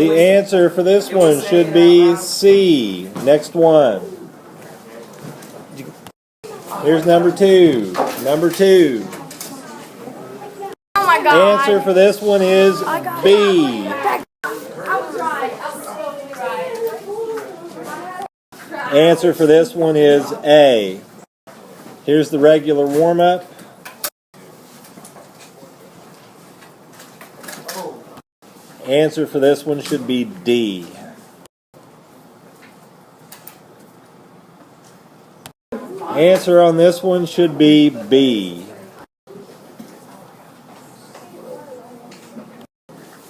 The answer for this one should be C. Next one. Here's number 2. Number 2. Oh my God. Answer for this one is B. Answer for this one is A. Here's the regular warm-up. Answer for this one should be D. Answer on this one should be B.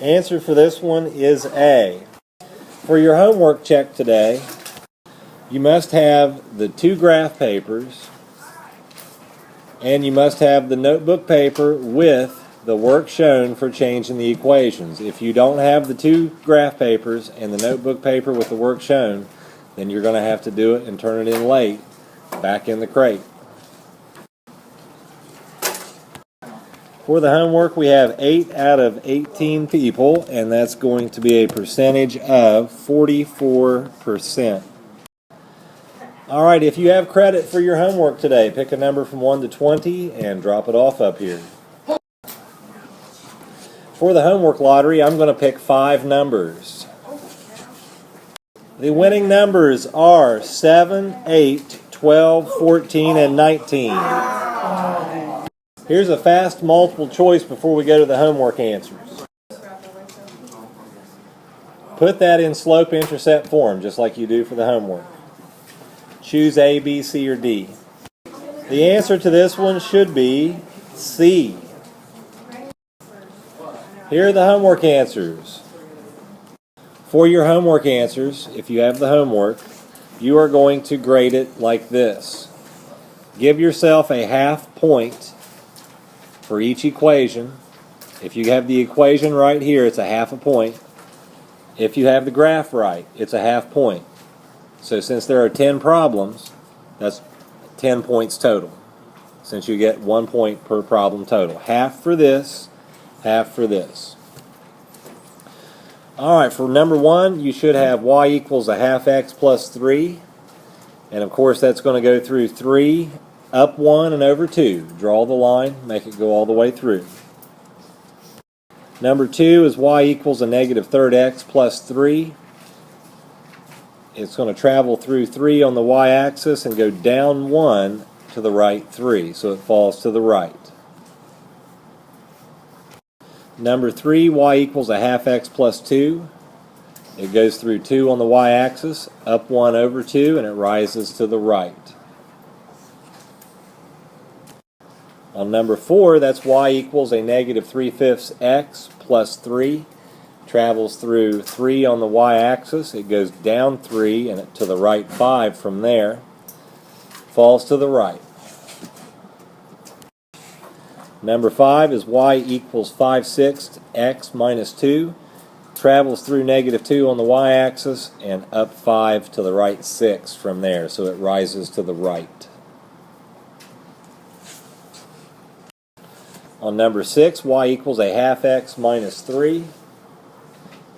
Answer for this one is A. For your homework check today, you must have the 2 graph papers and you must have the notebook paper with the work shown for changing the equations. If you don't have the 2 graph papers and the notebook paper with the work shown, then you're going to have to do it and turn it in late, back in the crate. For the homework, we have 8 out of 18 people, and that's going to be a percentage of 44%. All right, if you have credit for your homework today, pick a number from 1 to 20 and drop it off up here. For the homework lottery, I'm going to pick 5 numbers. The winning numbers are 7, 8, 12, 14, and 19. Here's a fast multiple choice before we go to the homework answers. Put that in slope-intercept form, just like you do for the homework. Choose A, B, C, or D. The answer to this one should be C. Here are the homework answers. For your homework answers, if you have the homework, you are going to grade it like this. Give yourself a half point for each equation. If you have the equation right here, it's a half a point. If you have the graph right, it's a half point. So since there are 10 problems, that's 10 points total. Since you get 1 point per problem total. Half for this, half for this. Alright, for number 1, you should have y equals a half x plus 3. And of course that's going to go through 3, up 1, and over 2. Draw the line, make it go all the way through. Number 2 is y equals a negative third x plus 3. It's going to travel through 3 on the y-axis and go down 1 to the right 3, so it falls to the right. Number 3, y equals a half x plus 2. It goes through 2 on the y-axis, up 1 over 2, and it rises to the right. On number 4, that's y equals a negative 3/5 x plus 3. Travels through 3 on the y-axis. It goes down 3 and to the right 5 from there. Falls to the right. Number 5 is y equals 5/6 x minus 2. Travels through negative 2 on the y-axis and up 5 to the right 6 from there, so it rises to the right. On number 6, y equals a half x minus 3.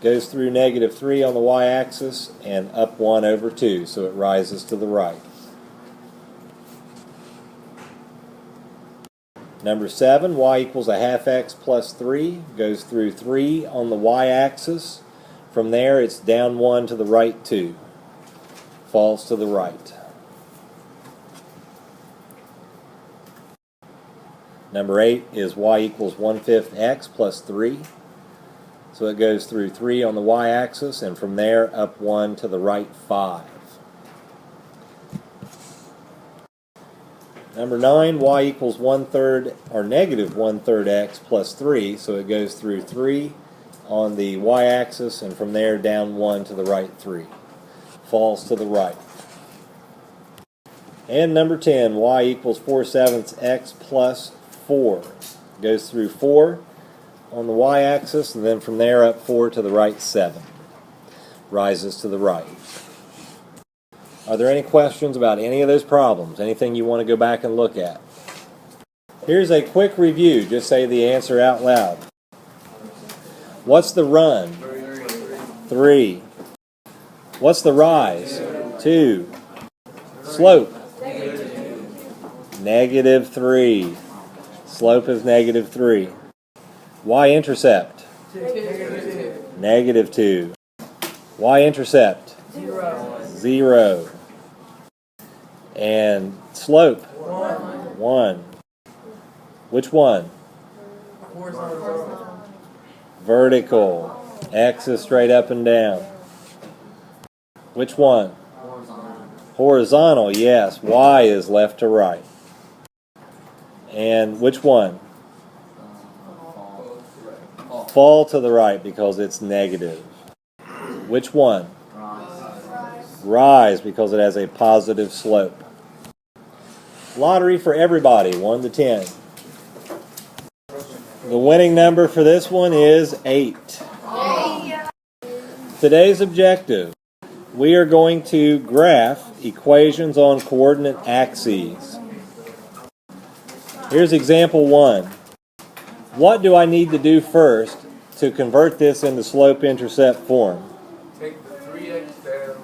Goes through negative 3 on the y-axis and up 1 over 2, so it rises to the right. Number 7, y equals a half x plus 3, goes through 3 on the y-axis. From there, it's down 1 to the right 2, falls to the right. Number 8 is y equals 1/5 x plus 3. So it goes through 3 on the y-axis, and from there, up 1 to the right 5. Number 9, y equals 1/3 or negative 1/3 x plus 3, so it goes through 3 on the y-axis and from there down 1 to the right 3. Falls to the right. And number 10, y equals 4/7 x plus 4. Goes through 4 on the y-axis and then from there up 4 to the right 7. Rises to the right. Are there any questions about any of those problems? Anything you want to go back and look at? Here's a quick review. Just say the answer out loud. What's the run? 3. What's the rise? 2. Slope? Negative 3. Slope is negative 3. Y-intercept? Negative 2. Y-intercept? 0. And slope? 1. Which one? Vertical. X is straight up and down. Which one? Horizontal, yes. Y is left to right. And which one? Fall to the right because it's negative. Which one? Rise because it has a positive slope. Lottery for everybody, 1 to 10. The winning number for this one is 8. Today's objective, we are going to graph equations on coordinate axes. Here's example 1. What do I need to do first to convert this into slope-intercept form? Take the 3x down.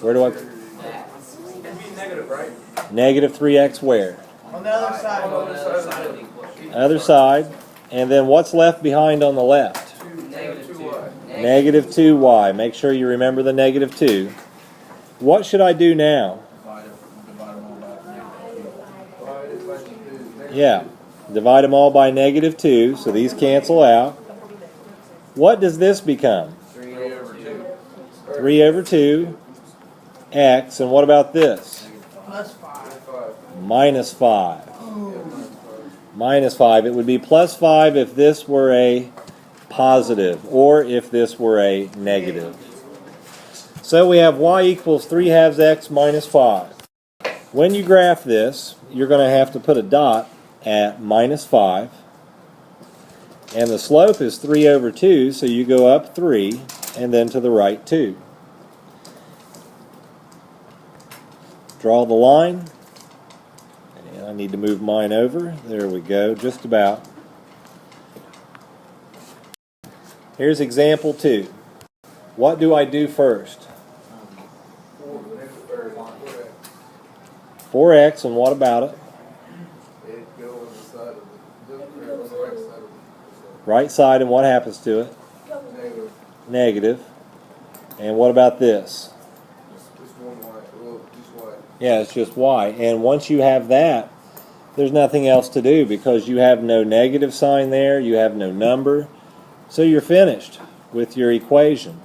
Where do I? It'd be negative, right? Negative 3x where? On the other side. On the other side of the equation. Other side. And then what's left behind on the left? Negative 2y. Negative 2y. Make sure you remember the negative 2. What should I do now? Yeah. Divide them all by negative 2, so these cancel out. What does this become? 3 over 2. 3 over 2 x. And what about this? Plus 5. Minus 5. Minus 5. It would be plus 5 if this were a positive or if this were a negative. So we have y equals 3/2 x minus 5. When you graph this, you're going to have to put a dot at minus 5. And the slope is 3 over 2, so you go up 3 and then to the right 2. Draw the line. And I need to move mine over. There we go, just about. Here's example 2. What do I do first? 4x, and what about it? Right side, and what happens to it? Negative. And what about this? Yeah, it's just y. And once you have that, there's nothing else to do because you have no negative sign there, you have no number. So you're finished with your equation.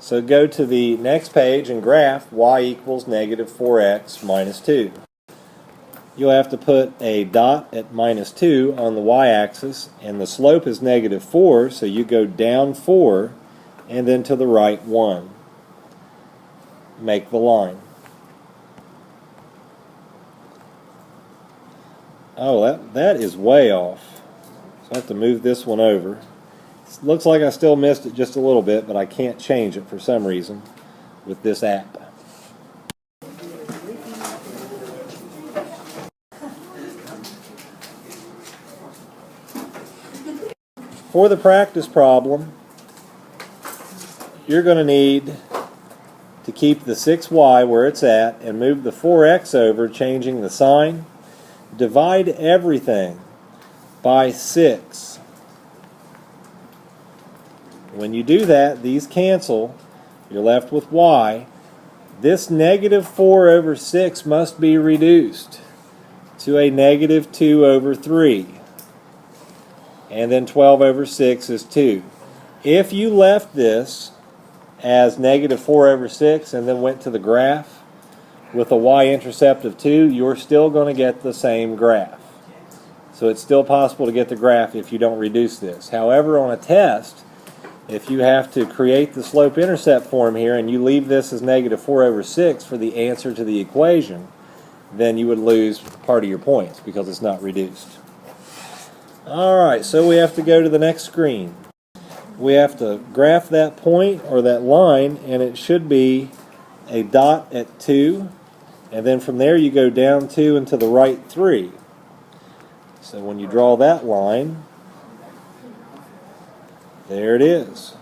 So go to the next page and graph y equals negative 4x minus 2. You'll have to put a dot at minus 2 on the y-axis, and the slope is negative 4, so you go down 4 and then to the right 1. Make the line. Oh, that is way off. So I have to move this one over. It looks like I still missed it just a little bit, but I can't change it for some reason with this app. For the practice problem, you're going to need to keep the 6y where it's at and move the 4x over, changing the sign. Divide everything by 6. When you do that, these cancel. You're left with y. This negative 4 over 6 must be reduced to a negative 2 over 3. And then 12 over 6 is 2. If you left this as negative 4 over 6 and then went to the graph with a y-intercept of 2, you're still going to get the same graph. So it's still possible to get the graph if you don't reduce this. However, on a test, if you have to create the slope-intercept form here and you leave this as negative 4 over 6 for the answer to the equation, then you would lose part of your points because it's not reduced. Alright, so we have to go to the next screen. We have to graph that point or that line, and it should be a dot at 2, and then from there you go down 2 and to the right 3. So when you draw that line, There it is.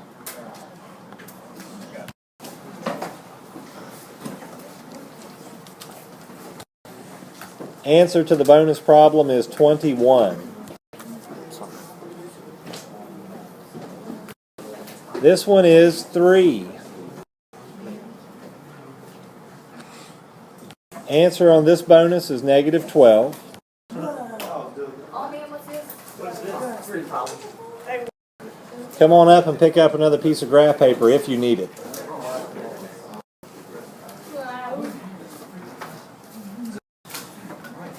Answer to the bonus problem is 21. This one is 3. Answer on this bonus is negative 12. Come on up and pick up another piece of graph paper if you need it.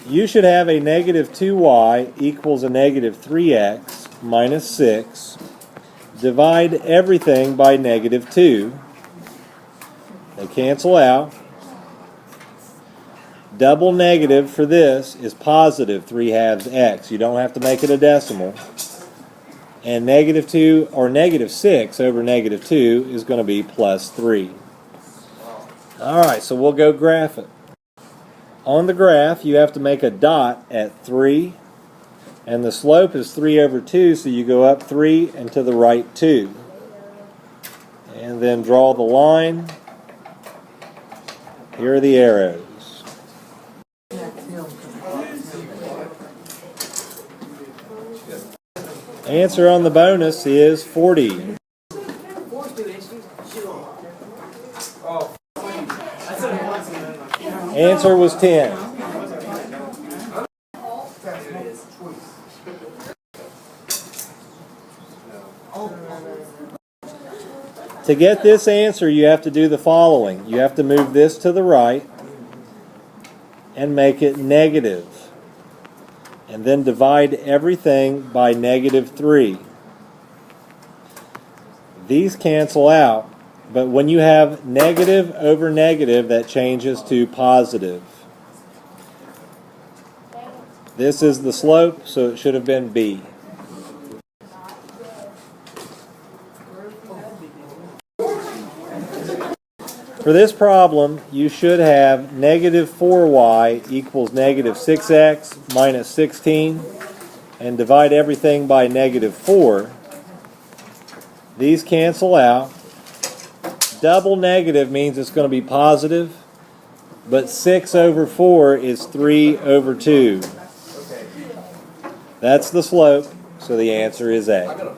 You should have a negative 2y equals a negative 3x minus 6. Divide everything by negative 2. They cancel out. Double negative for this is positive 3/2 x. You don't have to make it a decimal. And negative 2 or negative 6 over negative 2 is going to be plus 3. Alright, so we'll go graph it. On the graph, you have to make a dot at 3. And the slope is 3 over 2, so you go up 3 and to the right 2. And then draw the line. Here are the arrows. Answer on the bonus is 40. Answer was 10. To get this answer, you have to do the following. You have to move this to the right and make it negative. And then divide everything by negative 3. These cancel out, but when you have negative over negative, that changes to positive. This is the slope, so it should have been b. For this problem, you should have negative 4y equals negative 6x minus 16, and divide everything by negative 4. These cancel out. Double negative means it's going to be positive, but 6 over 4 is 3 over 2. That's the slope, so the answer is A.